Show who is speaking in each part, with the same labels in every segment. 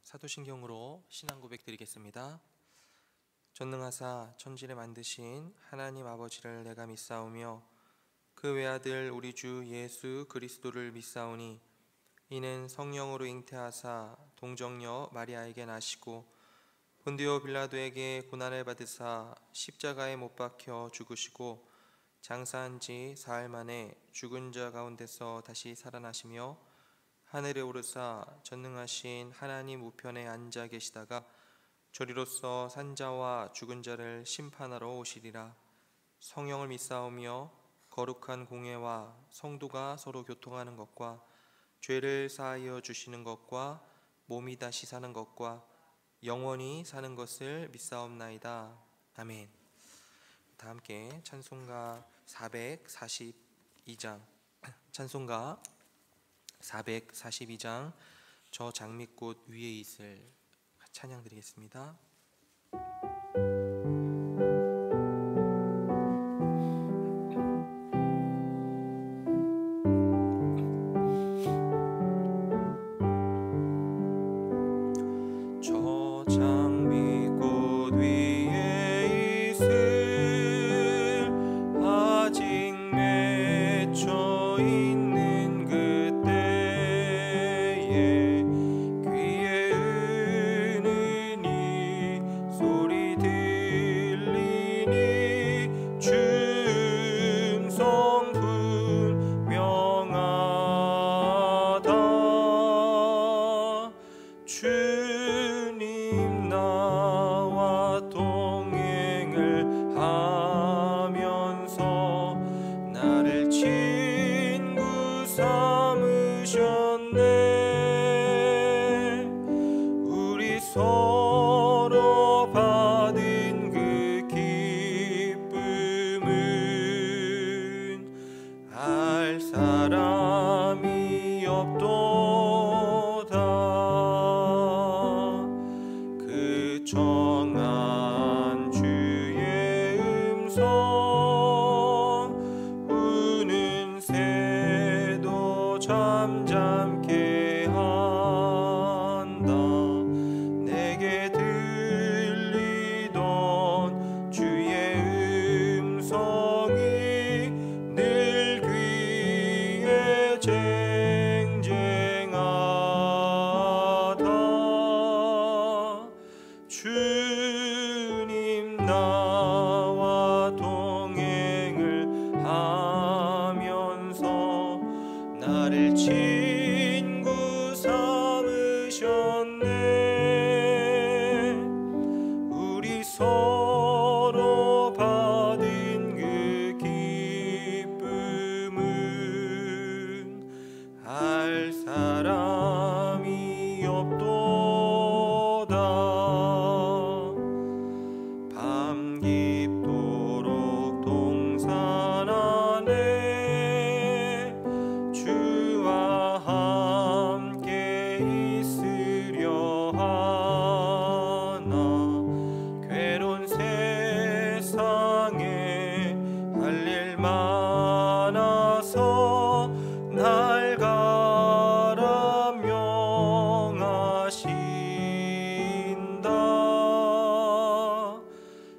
Speaker 1: 사도신경으로 신앙 고백 드리겠습니다. 전능하사 천지를 만드신 하나님 아버지를 내가 믿사오며 그 외아들 우리 주 예수 그리스도를 믿사오니 이는 성령으로 잉태하사 동정녀 마리아에게 나시고 본디오 빌라도에게 고난을 받으사 십자가에 못 박혀 죽으시고 장사한 지 사흘 만에 죽은 자 가운데서 다시 살아나시며 하늘에 오르사 전능하신 하나님 우편에 앉아 계시다가 저리로서 산자와 죽은 자를 심판하러 오시리라. 성령을 믿사오며 거룩한 공회와 성도가 서로 교통하는 것과 죄를 사하여 주시는 것과 몸이 다시 사는 것과 영원히 사는 것을 믿사옵나이다. 아멘. 다 함께 찬송가 442장 찬송가 442장 저 장미꽃 위에 있을 찬양 드리겠습니다. 저 장미꽃 위에 있을 아직 맺혀 있는 그때에 귀에 은은히 소리 들리니 춤성 분명하다. 주님 나와 동행을 하면서 나를 친구 삼으셨네. 우리 서로 받은 그 기쁨은 알 사람이 없도다. 그 정한 주의 음성 우는 새도 잠잠케 한다. 내게 들리던 주의 음성이 늘 귀에 쟁쟁하다. 주님 나와 동행을 하면서 나를 친구 삼으셨네. 우리 서로 받은 그 기쁨은 알 사람이 없도다. 밤 깊도록 동산 안에 주와 함께 있으려 하나. 괴로운 세상에 할 일 많아서 날 가라 명하신다.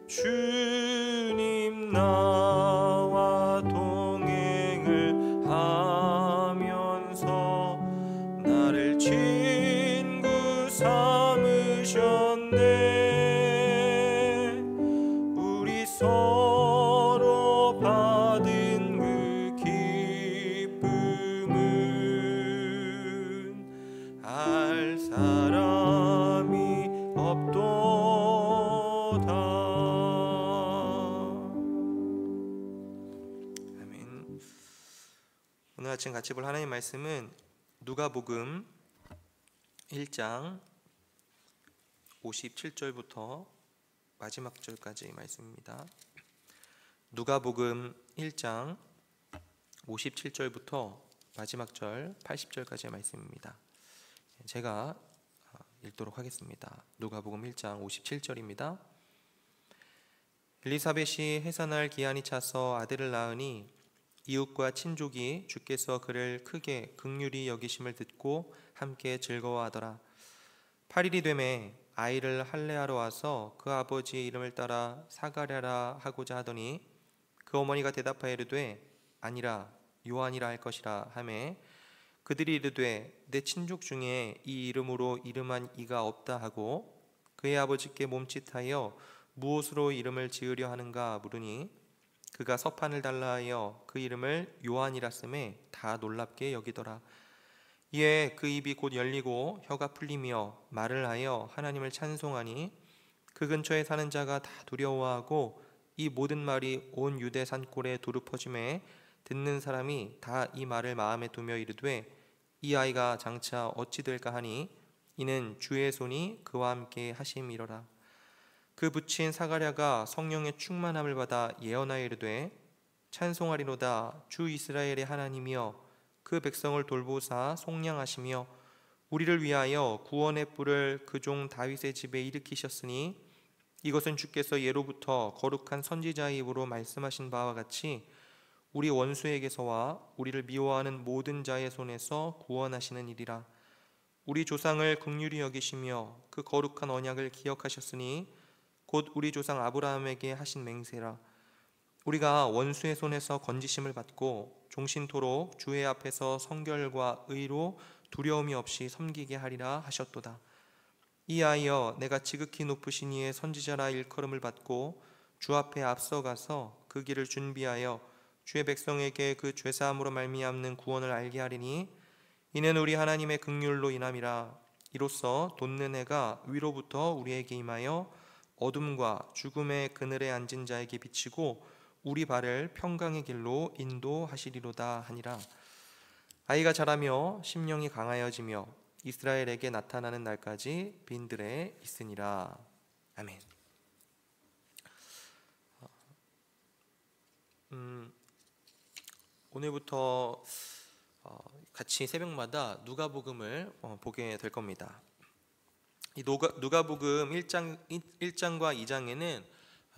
Speaker 1: 주님 나와 동행을 하면서 나를 친구 삼으셨네. 우리 서로 받은 그 기쁨은 알 사람이 없도다. 아멘. 오늘 아침 같이 볼 하나님 말씀은 누가복음 1장 57절부터 마지막 절까지 말씀입니다. 누가복음 1장 57절부터 마지막 절 80절까지의 말씀입니다. 제가 읽도록 하겠습니다. 누가복음 1장 57절입니다. 엘리사벳이 해산할 기한이 차서 아들을 낳으니 이웃과 친족이 주께서 그를 크게 긍휼히 여기심을 듣고 함께 즐거워하더라. 8일이 되매 아이를 할례하러 와서 그 아버지의 이름을 따라 사가랴라 하고자 하더니 그 어머니가 대답하여 이르되 아니라 요한이라 할 것이라 하매 그들이 이르되 내 친족 중에 이 이름으로 이름한 이가 없다 하고 그의 아버지께 몸짓하여 무엇으로 이름을 지으려 하는가 물으니 그가 서판을 달라 하여 그 이름을 요한이라 쓰매 다 놀랍게 여기더라. 이에 그 입이 곧 열리고 혀가 풀리며 말을 하여 하나님을 찬송하니 그 근처에 사는 자가 다 두려워하고 이 모든 말이 온 유대 산골에 두루 퍼짐에 듣는 사람이 다 이 말을 마음에 두며 이르되 이 아이가 장차 어찌 될까 하니 이는 주의 손이 그와 함께 하심이로라. 그 부친 사가랴가 성령의 충만함을 받아 예언하여 이르되 찬송하리로다. 주 이스라엘의 하나님이여 그 백성을 돌보사 속량하시며 우리를 위하여 구원의 뿔을 그 종 다윗의 집에 일으키셨으니 이것은 주께서 예로부터 거룩한 선지자의 입으로 말씀하신 바와 같이 우리 원수에게서와 우리를 미워하는 모든 자의 손에서 구원하시는 일이라. 우리 조상을 긍휼히 여기시며 그 거룩한 언약을 기억하셨으니 곧 우리 조상 아브라함에게 하신 맹세라. 우리가 원수의 손에서 건지심을 받고 종신토록 주의 앞에서 성결과 의로 두려움이 없이 섬기게 하리라 하셨도다. 이하여 내가 지극히 높으신 이의 선지자라 일컬음을 받고 주 앞에 앞서가서 그 길을 준비하여 주의 백성에게 그 죄사함으로 말미암는 구원을 알게 하리니 이는 우리 하나님의 긍휼로 인함이라. 이로써 돋는 해가 위로부터 우리에게 임하여 어둠과 죽음의 그늘에 앉은 자에게 비치고 우리 발을 평강의 길로 인도하시리로다 하니라. 아이가 자라며 심령이 강하여지며 이스라엘에게 나타나는 날까지 빈들에 있으니라. 아멘. 오늘부터 같이 새벽마다 누가복음을 보게 될 겁니다. 이 누가복음 1장과 2장에는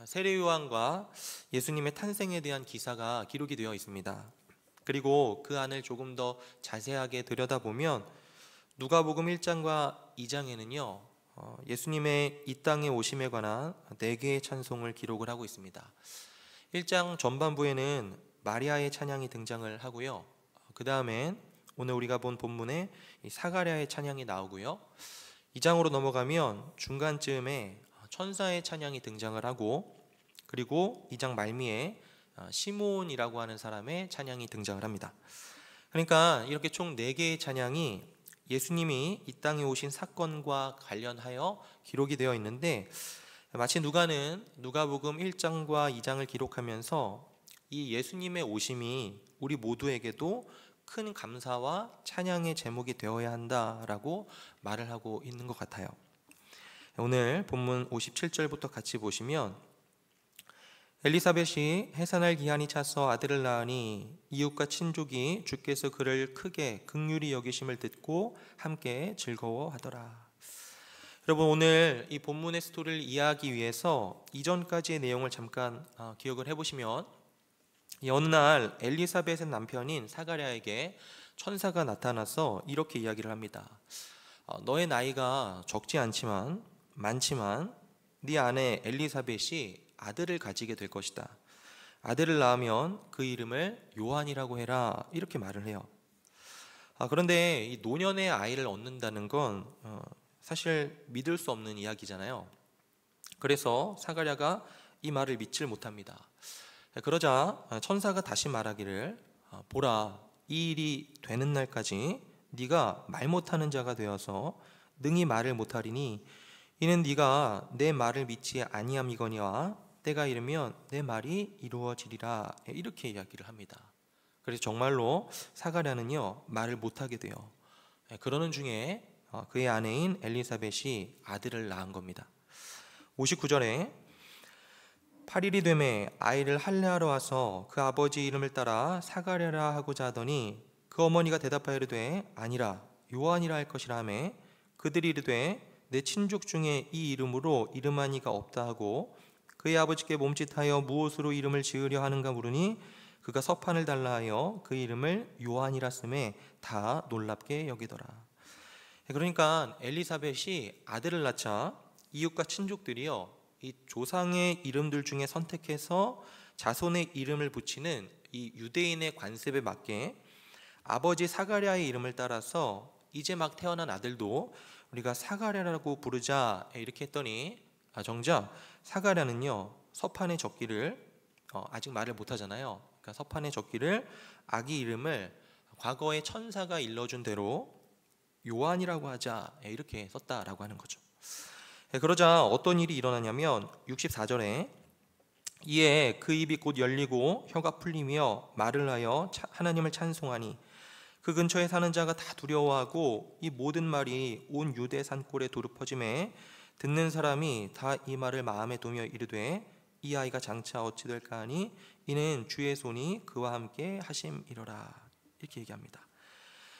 Speaker 1: 세례 요한과 예수님의 탄생에 대한 기사가 기록이 되어 있습니다. 그리고 그 안을 조금 더 자세하게 들여다보면 누가복음 1장과 2장에는요 예수님의 이 땅에 오심에 관한 4개의 찬송을 기록을 하고 있습니다. 1장 전반부에는 마리아의 찬양이 등장을 하고요, 그 다음엔 오늘 우리가 본 본문에 사가랴의 찬양이 나오고요, 2장으로 넘어가면 중간쯤에 천사의 찬양이 등장을 하고, 그리고 2장 말미에 시몬이라고 하는 사람의 찬양이 등장을 합니다. 그러니까 이렇게 총 4개의 찬양이 예수님이 이 땅에 오신 사건과 관련하여 기록이 되어 있는데, 마치 누가는 누가복음 1장과 2장을 기록하면서 이 예수님의 오심이 우리 모두에게도 큰 감사와 찬양의 제목이 되어야 한다라고 말을 하고 있는 것 같아요. 오늘 본문 57절부터 같이 보시면 엘리사벳이 해산할 기한이 차서 아들을 낳으니 이웃과 친족이 주께서 그를 크게 긍휼히 여기심을 듣고 함께 즐거워하더라. 여러분, 오늘 이 본문의 스토리를 이해하기 위해서 이전까지의 내용을 잠깐 기억을 해보시면, 어느 날 엘리사벳의 남편인 사가랴에게 천사가 나타나서 이렇게 이야기를 합니다. 너의 나이가 적지 많지만 네 아내 엘리사벳이 아들을 가지게 될 것이다. 아들을 낳으면 그 이름을 요한이라고 해라, 이렇게 말을 해요. 그런데 이 노년의 아이를 얻는다는 건 사실 믿을 수 없는 이야기잖아요. 그래서 사가랴가 이 말을 믿질 못합니다. 그러자 천사가 다시 말하기를, 보라, 이 일이 되는 날까지 네가 말 못하는 자가 되어서 능히 말을 못하리니 이는 네가 내 말을 믿지 아니함이거니와 때가 이르면 내 말이 이루어지리라, 이렇게 이야기를 합니다. 그래서 정말로 사가랴는요 말을 못하게 돼요. 그러는 중에 그의 아내인 엘리사벳이 아들을 낳은 겁니다. 59절에 8일이 되매 아이를 할례하러 와서 그 아버지 이름을 따라 사가랴라 하고자 하더니 그 어머니가 대답하여 이르되 아니라 요한이라 할 것이라 하매 그들이 이르되 내 친족 중에 이 이름으로 이름한 이가 없다 하고 그의 아버지께 몸짓하여 무엇으로 이름을 지으려 하는가 물으니 그가 서판을 달라 하여 그 이름을 요한이라 쓰매 다 놀랍게 여기더라. 그러니까 엘리사벳이 아들을 낳자 이웃과 친족들이요, 이 조상의 이름들 중에 선택해서 자손의 이름을 붙이는 이 유대인의 관습에 맞게 아버지 사가랴의 이름을 따라서 이제 막 태어난 아들도 우리가 사가랴라고 부르자 이렇게 했더니 정작 사가랴는요 서판에 적기를 아직 말을 못하잖아요. 그러니까 서판에 적기를 아기 이름을 과거에 천사가 일러준 대로 요한이라고 하자 이렇게 썼다라고 하는 거죠. 그러자 어떤 일이 일어나냐면 64절에 이에 그 입이 곧 열리고 혀가 풀리며 말을 하여 하나님을 찬송하니 그 근처에 사는 자가 다 두려워하고 이 모든 말이 온 유대 산골에 도로 퍼짐에 듣는 사람이 다 이 말을 마음에 두며 이르되 이 아이가 장차 어찌 될까 하니 이는 주의 손이 그와 함께 하심이로라 이렇게 얘기합니다.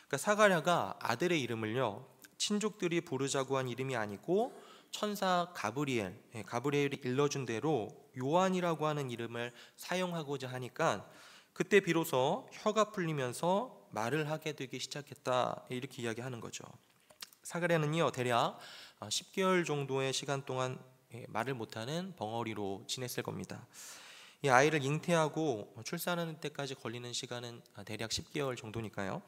Speaker 1: 그러니까 사가랴가 아들의 이름을요 친족들이 부르자고 한 이름이 아니고 천사 가브리엘이 일러준 대로 요한이라고 하는 이름을 사용하고자 하니까 그때 비로소 혀가 풀리면서 말을 하게 되기 시작했다 이렇게 이야기하는 거죠. 사가랴는요 대략 10개월 정도의 시간 동안 말을 못하는 벙어리로 지냈을 겁니다. 이 아이를 잉태하고 출산하는 때까지 걸리는 시간은 대략 10개월 정도니까요.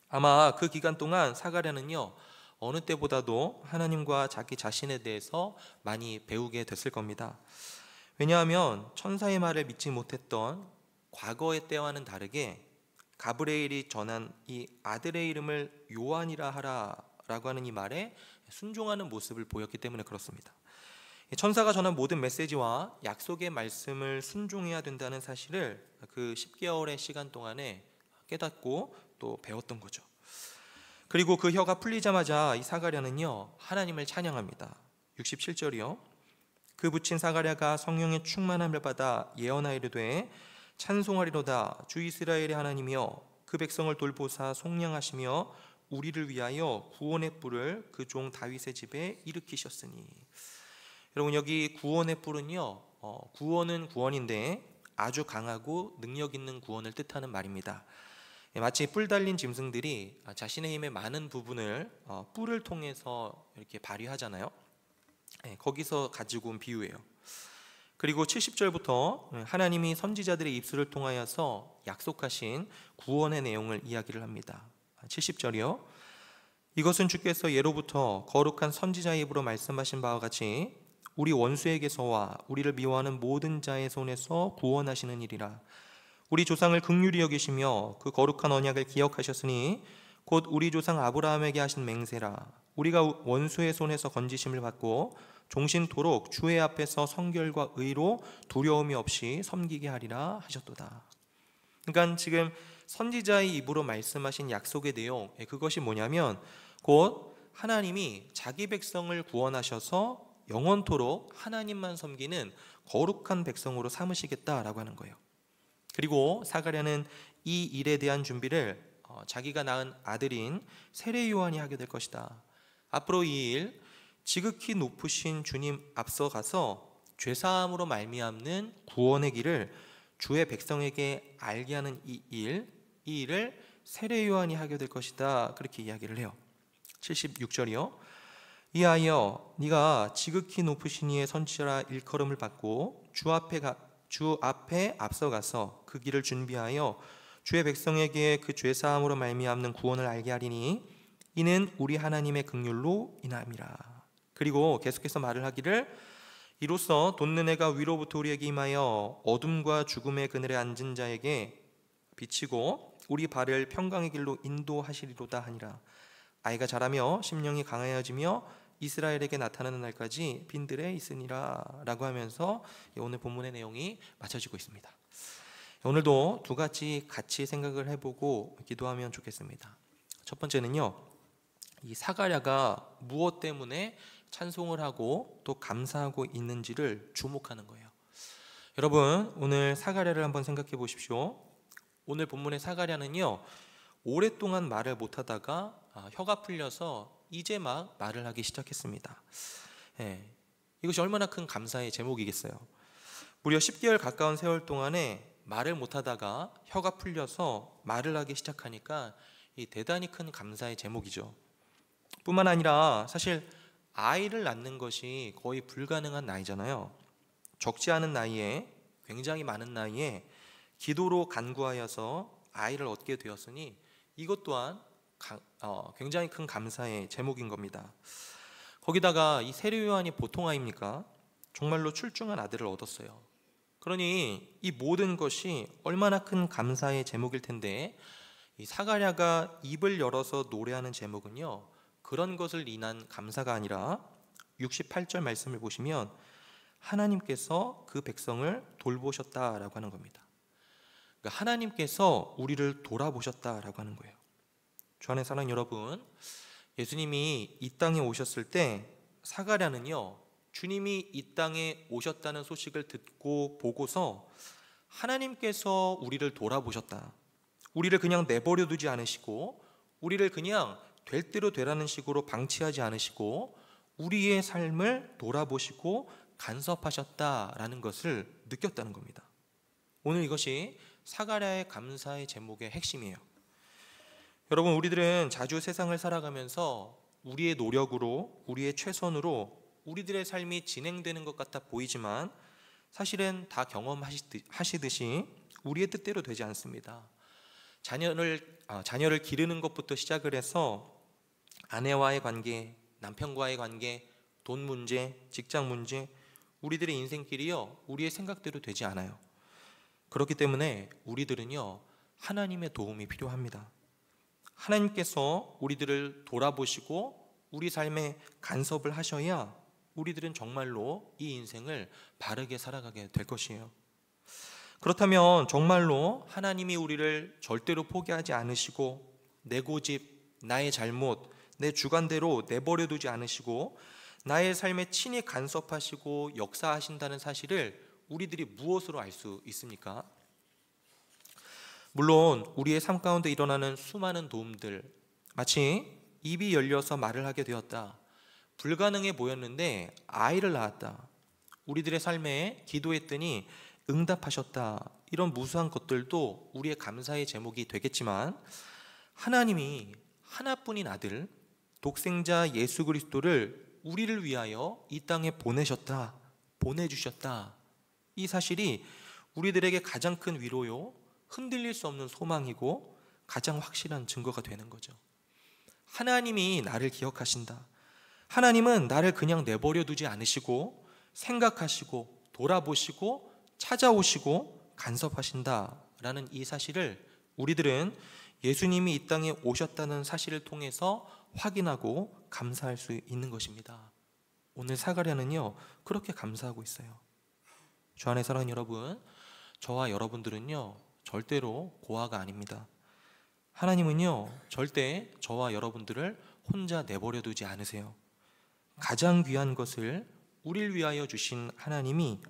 Speaker 1: 아마 그 기간 동안 사가랴는요 어느 때보다도 하나님과 자기 자신에 대해서 많이 배우게 됐을 겁니다. 왜냐하면 천사의 말을 믿지 못했던 과거의 때와는 다르게 가브리엘이 전한 이 아들의 이름을 요한이라 하라라고 하는 이 말에 순종하는 모습을 보였기 때문에 그렇습니다. 천사가 전한 모든 메시지와 약속의 말씀을 순종해야 된다는 사실을 그 10개월의 시간 동안에 깨닫고 또 배웠던 거죠. 그리고 그 혀가 풀리자마자 이 사가랴는요 하나님을 찬양합니다. 67절이요 그 붙인 사가랴가 성령의 충만함을 받아 예언하이르되 찬송하리로다 주 이스라엘의 하나님이여 그 백성을 돌보사 속량하시며 우리를 위하여 구원의 뿔을 그 종 다윗의 집에 일으키셨으니. 여러분 여기 구원의 뿔은요 구원은 구원인데 아주 강하고 능력 있는 구원을 뜻하는 말입니다. 마치 뿔 달린 짐승들이 자신의 힘의 많은 부분을 뿔을 통해서 이렇게 발휘하잖아요. 거기서 가지고 온 비유예요. 그리고 70절부터 하나님이 선지자들의 입술을 통하여서 약속하신 구원의 내용을 이야기를 합니다. 70절이요 이것은 주께서 예로부터 거룩한 선지자의 입으로 말씀하신 바와 같이 우리 원수에게서와 우리를 미워하는 모든 자의 손에서 구원하시는 일이라. 우리 조상을 긍휼히 여기시며 그 거룩한 언약을 기억하셨으니 곧 우리 조상 아브라함에게 하신 맹세라. 우리가 원수의 손에서 건지심을 받고 종신토록 주의 앞에서 성결과 의로 두려움이 없이 섬기게 하리라 하셨도다. 그러니까 지금 선지자의 입으로 말씀하신 약속의 내용, 그것이 뭐냐면 곧 하나님이 자기 백성을 구원하셔서 영원토록 하나님만 섬기는 거룩한 백성으로 삼으시겠다라고 하는 거예요. 그리고 사가랴는 이 일에 대한 준비를 자기가 낳은 아들인 세례 요한이 하게 될 것이다. 앞으로 이 일, 지극히 높으신 주님 앞서가서 죄사함으로 말미암는 구원의 길을 주의 백성에게 알게 하는 이 일을 세례 요한이 하게 될 것이다. 그렇게 이야기를 해요. 76절이요 이하여 네가 지극히 높으신 이의 선지자라 일컬음을 받고 주 앞에 앞서가서 그 길을 준비하여 주의 백성에게 그 죄사함으로 말미암는 구원을 알게 하리니 이는 우리 하나님의 긍휼로 인함이라. 그리고 계속해서 말을 하기를 이로써 돋는 해가 위로부터 우리에게 임하여 어둠과 죽음의 그늘에 앉은 자에게 비치고 우리 발을 평강의 길로 인도하시리로다 하니라. 아이가 자라며 심령이 강하여지며 이스라엘에게 나타나는 날까지 빈들에 있으니라 라고 하면서 오늘 본문의 내용이 마쳐지고 있습니다. 오늘도 두 가지 같이 생각을 해보고 기도하면 좋겠습니다. 첫 번째는요, 이 사가랴가 무엇 때문에 찬송을 하고 또 감사하고 있는지를 주목하는 거예요. 여러분 오늘 사가랴를 한번 생각해 보십시오. 오늘 본문의 사가랴는요 오랫동안 말을 못하다가 혀가 풀려서 이제 막 말을 하기 시작했습니다. 이것이 얼마나 큰 감사의 제목이겠어요. 무려 10개월 가까운 세월 동안에 말을 못하다가 혀가 풀려서 말을 하기 시작하니까 이 대단히 큰 감사의 제목이죠. 뿐만 아니라 사실 아이를 낳는 것이 거의 불가능한 나이잖아요. 적지 않은 나이에, 굉장히 많은 나이에 기도로 간구하여서 아이를 얻게 되었으니 이것 또한 굉장히 큰 감사의 제목인 겁니다. 거기다가 이 세례 요한이 보통 아이입니까? 정말로 출중한 아들을 얻었어요. 그러니 이 모든 것이 얼마나 큰 감사의 제목일 텐데, 이 사가랴가 입을 열어서 노래하는 제목은요, 그런 것을 인한 감사가 아니라 68절 말씀을 보시면 하나님께서 그 백성을 돌보셨다라고 하는 겁니다. 그러니까 하나님께서 우리를 돌아보셨다라고 하는 거예요. 주 안의 사랑 여러분, 예수님이 이 땅에 오셨을 때 사가랴는요, 주님이 이 땅에 오셨다는 소식을 듣고 보고서 하나님께서 우리를 돌아보셨다, 우리를 그냥 내버려 두지 않으시고 우리를 그냥 될 대로 되라는 식으로 방치하지 않으시고 우리의 삶을 돌아보시고 간섭하셨다라는 것을 느꼈다는 겁니다. 오늘 이것이 사가랴의 감사의 제목의 핵심이에요. 여러분, 우리들은 자주 세상을 살아가면서 우리의 노력으로, 우리의 최선으로 우리들의 삶이 진행되는 것 같아 보이지만 사실은 다 경험하시듯이 우리의 뜻대로 되지 않습니다. 자녀를 기르는 것부터 시작을 해서 아내와의 관계, 남편과의 관계, 돈 문제, 직장 문제, 우리들의 인생길이요, 우리의 생각대로 되지 않아요. 그렇기 때문에 우리들은요, 하나님의 도움이 필요합니다. 하나님께서 우리들을 돌아보시고 우리 삶에 간섭을 하셔야 우리들은 정말로 이 인생을 바르게 살아가게 될 것이에요. 그렇다면 정말로 하나님이 우리를 절대로 포기하지 않으시고 내 고집, 나의 잘못, 내 주관대로 내버려 두지 않으시고 나의 삶에 친히 간섭하시고 역사하신다는 사실을 우리들이 무엇으로 알 수 있습니까? 물론 우리의 삶 가운데 일어나는 수많은 도움들, 마치 입이 열려서 말을 하게 되었다, 불가능해 보였는데 아이를 낳았다, 우리들의 삶에 기도했더니 응답하셨다, 이런 무수한 것들도 우리의 감사의 제목이 되겠지만, 하나님이 하나뿐인 아들, 독생자 예수 그리스도를 우리를 위하여 이 땅에 보내셨다, 보내주셨다, 이 사실이 우리들에게 가장 큰 위로요, 흔들릴 수 없는 소망이고 가장 확실한 증거가 되는 거죠. 하나님이 나를 기억하신다, 하나님은 나를 그냥 내버려 두지 않으시고 생각하시고 돌아보시고 찾아오시고 간섭하신다라는 이 사실을 우리들은 예수님이 이 땅에 오셨다는 사실을 통해서 확인하고 감사할 수 있는 것입니다. 오늘 사가랴는요, 그렇게 감사하고 있어요. 주 안의 사랑하는 여러분, 저와 여러분들은요, 절대로 고아가 아닙니다. 하나님은요, 절대 저와 여러분들을 혼자 내버려 두지 않으세요. 가장 귀한 것을 우리를 위하여 주신 하나님이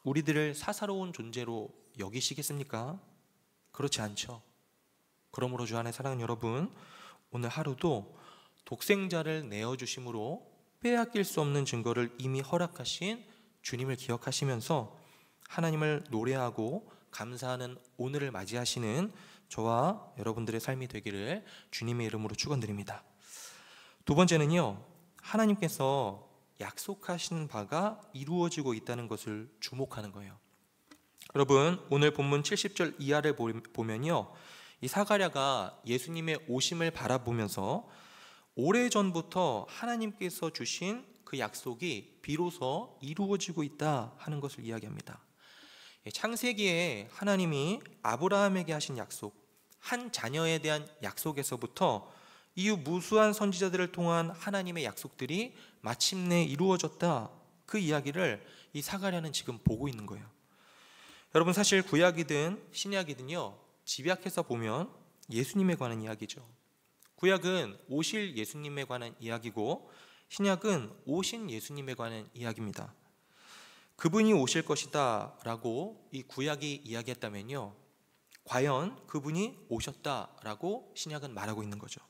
Speaker 1: 우리들을 사사로운 존재로 여기시겠습니까? 그렇지 않죠. 그러므로 주 안에 사랑하는 여러분, 오늘 하루도 독생자를 내어주심으로 빼앗길 수 없는 증거를 이미 허락하신 주님을 기억하시면서 하나님을 노래하고 감사하는 오늘을 맞이하시는 저와 여러분들의 삶이 되기를 주님의 이름으로 축원드립니다. 두 번째는요, 하나님께서 약속하신 바가 이루어지고 있다는 것을 주목하는 거예요. 여러분, 오늘 본문 70절 이하를 보면요, 이 사가랴가 예수님의 오심을 바라보면서 오래전부터 하나님께서 주신 그 약속이 비로소 이루어지고 있다 하는 것을 이야기합니다. 창세기에 하나님이 아브라함에게 하신 약속, 한 자녀에 대한 약속에서부터 이후 무수한 선지자들을 통한 하나님의 약속들이 마침내 이루어졌다, 그 이야기를 이 사가랴는 지금 보고 있는 거예요. 여러분, 사실 구약이든 신약이든요, 집약해서 보면 예수님에 관한 이야기죠. 구약은 오실 예수님에 관한 이야기고 신약은 오신 예수님에 관한 이야기입니다. 그분이 오실 것이다 라고 이 구약이 이야기했다면요, 과연 그분이 오셨다라고 신약은 말하고 있는 거죠.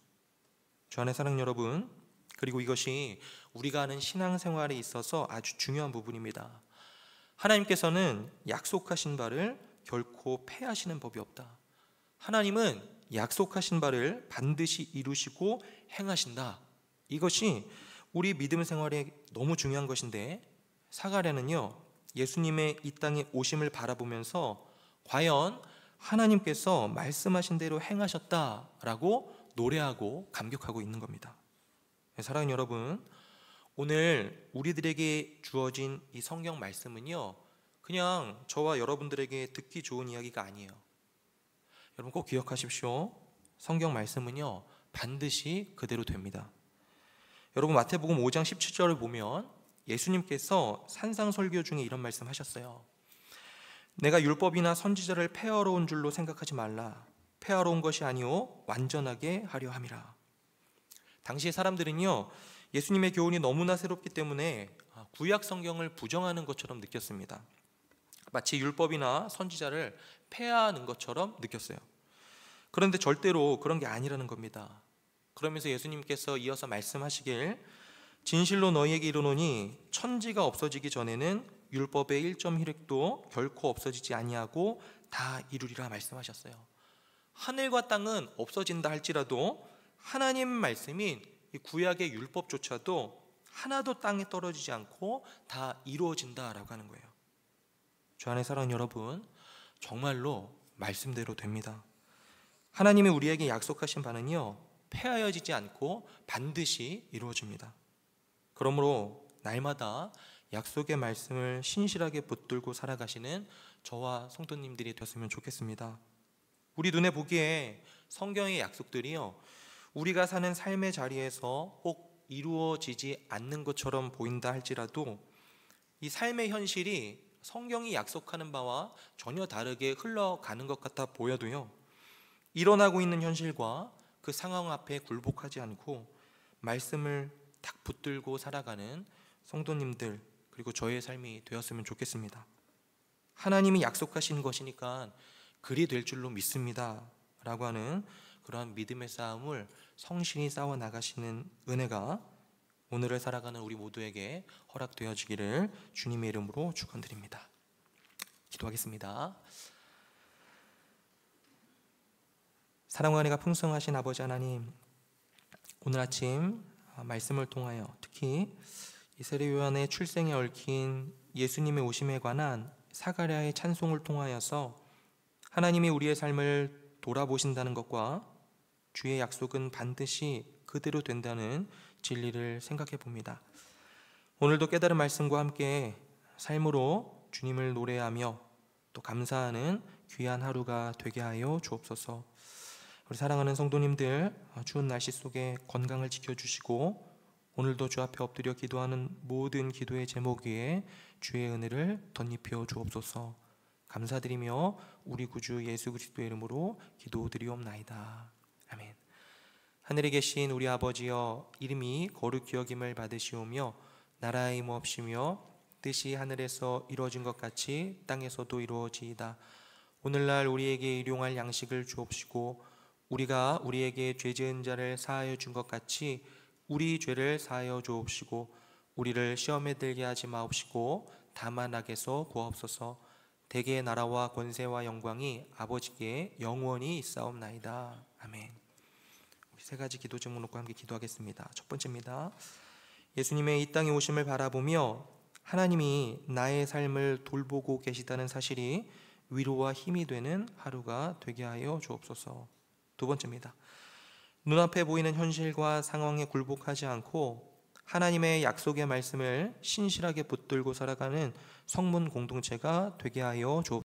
Speaker 1: 주 안의 사랑 여러분, 그리고 이것이 우리가 하는 신앙생활에 있어서 아주 중요한 부분입니다. 하나님께서는 약속하신 바를 결코 패하시는 법이 없다. 하나님은 약속하신 바를 반드시 이루시고 행하신다. 이것이 우리 믿음 생활에 너무 중요한 것인데, 사가랴는요 예수님의 이 땅에 오심을 바라보면서 과연 하나님께서 말씀하신 대로 행하셨다라고 노래하고 감격하고 있는 겁니다. 사랑하는 여러분, 오늘 우리들에게 주어진 이 성경 말씀은요 그냥 저와 여러분들에게 듣기 좋은 이야기가 아니에요. 여러분 꼭 기억하십시오. 성경 말씀은요 반드시 그대로 됩니다. 여러분 마태복음 5장 17절을 보면 예수님께서 산상설교 중에 이런 말씀 하셨어요. 내가 율법이나 선지자를 폐하러 온 줄로 생각하지 말라. 폐하러 온 것이 아니오 완전하게 하려 함이라. 당시의 사람들은요 예수님의 교훈이 너무나 새롭기 때문에 구약 성경을 부정하는 것처럼 느꼈습니다. 마치 율법이나 선지자를 폐하는 것처럼 느꼈어요. 그런데 절대로 그런 게 아니라는 겁니다. 그러면서 예수님께서 이어서 말씀하시길, 진실로 너희에게 이르노니 천지가 없어지기 전에는 율법의 1점1획도 결코 없어지지 아니하고 다 이루리라 말씀하셨어요. 하늘과 땅은 없어진다 할지라도 하나님 말씀인 이 구약의 율법조차도 하나도 땅에 떨어지지 않고 다 이루어진다라고 하는 거예요. 주 안에 사랑하는 여러분, 정말로 말씀대로 됩니다. 하나님이 우리에게 약속하신 바는요 폐하여지지 않고 반드시 이루어집니다. 그러므로 날마다 약속의 말씀을 신실하게 붙들고 살아가시는 저와 성도님들이 되었으면 좋겠습니다. 우리 눈에 보기에 성경의 약속들이요 우리가 사는 삶의 자리에서 꼭 이루어지지 않는 것처럼 보인다 할지라도 이 삶의 현실이 성경이 약속하는 바와 전혀 다르게 흘러가는 것 같아 보여도요 일어나고 있는 현실과 그 상황 앞에 굴복하지 않고 말씀을 딱 붙들고 살아가는 성도님들 그리고 저의 삶이 되었으면 좋겠습니다. 하나님이 약속하신 것이니까 그리 될 줄로 믿습니다 라고 하는 그러한 믿음의 싸움을 성실히 싸워 나가시는 은혜가 오늘을 살아가는 우리 모두에게 허락되어지기를 주님의 이름으로 축원드립니다. 기도하겠습니다. 사랑과 은혜가 풍성하신 아버지 하나님, 오늘 아침 말씀을 통하여 특히 이 세례 요한의 출생에 얽힌 예수님의 오심에 관한 사가랴의 찬송을 통하여서 하나님이 우리의 삶을 돌아보신다는 것과 주의 약속은 반드시 그대로 된다는 진리를 생각해 봅니다. 오늘도 깨달은 말씀과 함께 삶으로 주님을 노래하며 또 감사하는 귀한 하루가 되게 하여 주옵소서. 우리 사랑하는 성도님들, 추운 날씨 속에 건강을 지켜주시고 오늘도 주 앞에 엎드려 기도하는 모든 기도의 제목 위에 주의 은혜를 덧입혀 주옵소서. 감사드리며 우리 구주 예수 그리스도의 이름으로 기도드리옵나이다. 아멘. 하늘에 계신 우리 아버지여, 이름이 거룩히 여김을 받으시오며 나라의 임옵시며 뜻이 하늘에서 이루어진 것 같이 땅에서도 이루어지이다. 오늘날 우리에게 일용할 양식을 주옵시고 우리가 우리에게 죄 지은 자를 사하여 준 것 같이 우리 죄를 사하여 주옵시고 우리를 시험에 들게 하지 마옵시고 다만 악에서 구하옵소서. 대개의 나라와 권세와 영광이 아버지께 영원히 있사옵나이다. 아멘. 우리 세 가지 기도 제목 놓고 함께 기도하겠습니다. 첫 번째입니다. 예수님의 이 땅에 오심을 바라보며 하나님이 나의 삶을 돌보고 계시다는 사실이 위로와 힘이 되는 하루가 되게 하여 주옵소서. 두 번째입니다. 눈앞에 보이는 현실과 상황에 굴복하지 않고 하나님의 약속의 말씀을 신실하게 붙들고 살아가는 성문 공동체가 되게 하여 주옵소서.